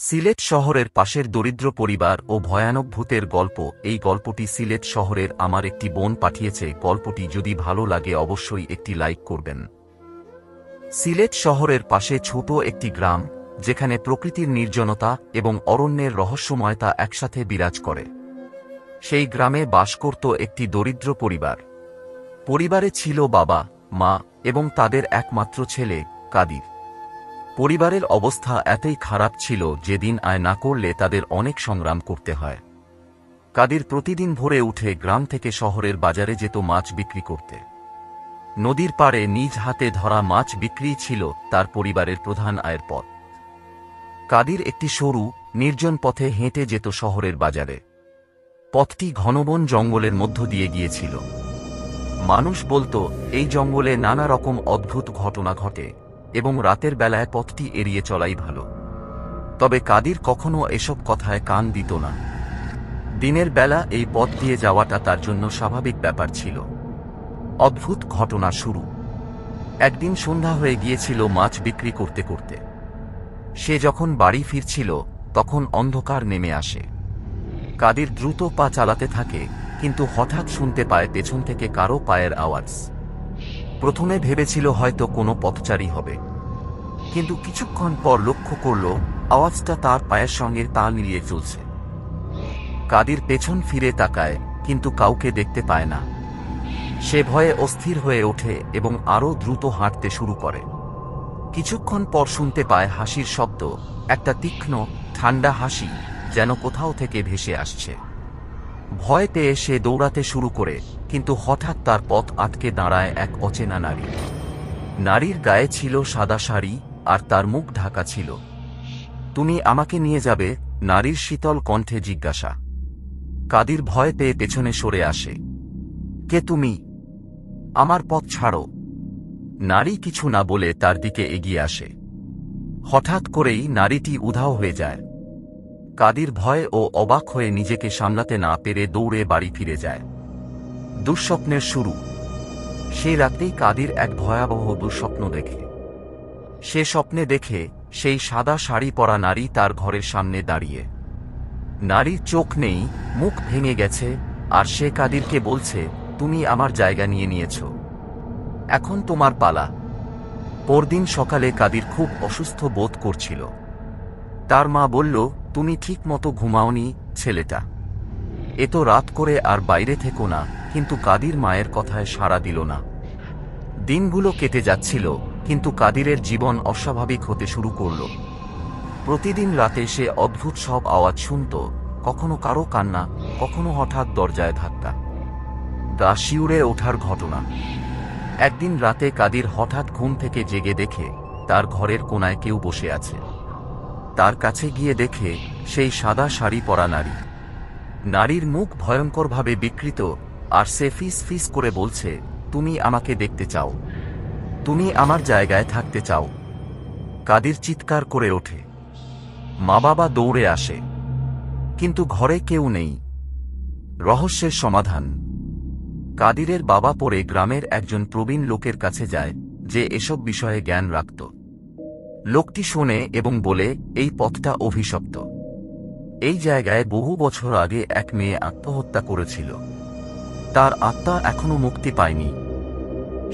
সিলেট শহরের পাশের দরিদ্র পরিবার ও ভয়ানক ভূতের গল্প। এই গল্পটি সিলেট শহরের আমার একটি বোন পাঠিয়েছে। গল্পটি যদি ভালো লাগে অবশ্যই একটি লাইক করবেন। সিলেট শহরের পাশে ছোট একটি গ্রাম, যেখানে প্রকৃতির নির্জনতা এবং অরণ্যের রহস্যময়তা একসাথে বিরাজ করে। সেই গ্রামে বাস করত একটি দরিদ্র পরিবার। পরিবারে ছিল বাবা, মা এবং তাদের একমাত্র ছেলে কাদির। পরিবারের অবস্থা এতই খারাপ ছিল যে দিন আয় না করলে তাদের অনেক সংগ্রাম করতে হয়। কাদির প্রতিদিন ভোরে উঠে গ্রাম থেকে শহরের বাজারে যেত মাছ বিক্রি করতে। নদীর পাড়ে নিজ হাতে ধরা মাছ বিক্রি ছিল তার পরিবারের প্রধান আয়ের পথ। কাদির একটি সরু, নির্জন পথে হেঁটে যেত শহরের বাজারে। পথটি ঘনবন জঙ্গলের মধ্য দিয়ে গিয়েছিল। মানুষ বলতো এই জঙ্গলে নানা রকম অদ্ভুত ঘটনা ঘটে এবং রাতের বেলায় পথটি এড়িয়ে চলাই ভালো। তবে কাদির কখনো এসব কথায় কান দিত না। দিনের বেলা এই পথ দিয়ে যাওয়াটা তার জন্য স্বাভাবিক ব্যাপার ছিল। অদ্ভুত ঘটনা শুরু। একদিন সন্ধ্যা হয়ে গিয়েছিল মাছ বিক্রি করতে করতে। সে যখন বাড়ি ফিরছিল তখন অন্ধকার নেমে আসে। কাদির দ্রুত পা চালাতে থাকে, কিন্তু হঠাৎ শুনতে পায় পেছন থেকে কারো পায়ের আওয়াজ। প্রথমে ভেবেছিল হয়তো কোনো পথচারী হবে, কিন্তু কিছুক্ষণ পর লক্ষ্য করল আওয়াজটা তার পায়ের সঙ্গে তাল মিলিয়ে চলছে। কাদির পেছন ফিরে তাকায়, কিন্তু কাউকে দেখতে পায় না। সে ভয়ে অস্থির হয়ে ওঠে এবং আরও দ্রুত হাঁটতে শুরু করে। কিছুক্ষণ পর শুনতে পায় হাসির শব্দ, একটা তীক্ষ্ণ, ঠান্ডা হাসি, যেন কোথাও থেকে ভেসে আসছে। ভয় পেয়ে সে দৌড়াতে শুরু করে, কিন্তু হঠাৎ তার পথ আটকে দাঁড়ায় এক অচেনা নারী। নারীর গায়ে ছিল সাদা শাড়ি আর তার মুখ ঢাকা ছিল। তুমি আমাকে নিয়ে যাবে? নারীর শীতল কণ্ঠে জিজ্ঞাসা। কাদির ভয় পেয়ে পেছনে সরে আসে। কে তুমি? আমার পথ ছাড়ো। নারী কিছু না বলে তার দিকে এগিয়ে আসে। হঠাৎ করেই নারীটি উধাও হয়ে যায়। কাদির ভয় ও অবাক হয়ে নিজেকে সামলাতে না পেরে দৌড়ে বাড়ি ফিরে যায়। দুঃস্বপ্নের শুরু। সেই রাতেই কাদির এক ভয়াবহ দুঃস্বপ্ন দেখে। সে স্বপ্নে দেখে সেই সাদা শাড়ি পরা নারী তার ঘরের সামনে দাঁড়িয়ে। নারীর চোখ নেই, মুখ ভেঙে গেছে, আর সে কাদিরকে বলছে, তুমি আমার জায়গা নিয়ে নিয়েছ, এখন তোমার পালা। পরদিন সকালে কাদির খুব অসুস্থ বোধ করছিল। তার মা বলল, তুমি ঠিক মতো ঘুমাওনি ছেলেটা, এত রাত করে আর বাইরে থেকো না। কিন্তু কাদির মায়ের কথায় সাড়া দিল না। দিনগুলো কেটে যাচ্ছিল, কিন্তু কাদিরের জীবন অস্বাভাবিক হতে শুরু করল। প্রতিদিন রাতে সে অদ্ভুত সব আওয়াজ শুনত, কখনো কারো কান্না, কখনো হঠাৎ দরজায় ধাক্কা। গা শিউরে ওঠার ঘটনা। একদিন রাতে কাদির হঠাৎ ঘুম থেকে জেগে দেখে তার ঘরের কোনায় কেউ বসে আছে। তার কাছে গিয়ে দেখে সেই সাদা শাড়ি পরা নারী। নারীর মুখ ভয়ঙ্করভাবে বিকৃত, আর সে ফিস ফিস করে বলছে, তুমি আমাকে দেখতে চাও? তুমি আমার জায়গায় থাকতে চাও? কাদির চিৎকার করে ওঠে। মা বাবা দৌড়ে আসে, কিন্তু ঘরে কেউ নেই। রহস্যের সমাধান। কাদিরের বাবা পরে গ্রামের একজন প্রবীণ লোকের কাছে যায়, যে এসব বিষয়ে জ্ঞান রাখত। লোকটি শোনে এবং বলে, এই পথটা অভিশপ্ত। এই জায়গায় বহু বছর আগে এক মেয়ে আত্মহত্যা করেছিল। তার আত্মা এখনো মুক্তি পায়নি।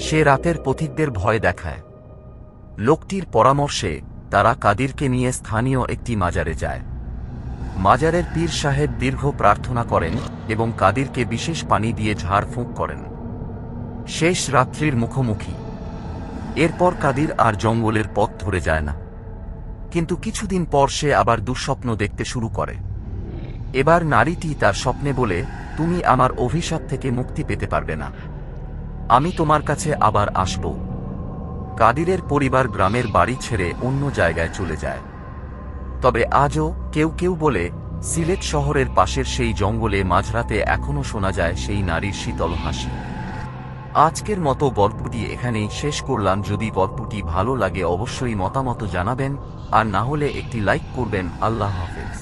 সে রাতের পথিকদের ভয় দেখায়। লোকটির পরামর্শে তারা কাদিরকে নিয়ে স্থানীয় একটি মাজারে যায়। মাজারের পীর সাহেব দীর্ঘ প্রার্থনা করেন এবং কাদিরকে বিশেষ পানি দিয়ে ঝাড়ফুঁক করেন। শেষ রাত্রির মুখোমুখি। এরপর কাদির আর জঙ্গলের পথ ধরে যায় না। কিন্তু কিছুদিন পর সে আবার দুঃস্বপ্ন দেখতে শুরু করে। এবার নারীটি তার স্বপ্নে বলে, তুমি আমার অভিশাপ থেকে মুক্তি পেতে পারবে না, আমি তোমার কাছে আবার আসব। কাদিরের পরিবার গ্রামের বাড়ি ছেড়ে অন্য জায়গায় চলে যায়। তবে আজও কেউ কেউ বলে, সিলেট শহরের পাশের সেই জঙ্গলে মাঝরাতে এখনো শোনা যায় সেই নারীর শীতল হাসি। আজকের মতো গল্পটি এখানেই শেষ করলাম। যদি গল্পটি ভালো লাগে অবশ্যই মতামত জানাবেন, আর না হলে একটি লাইক করবেন। আল্লাহ হাফেজ।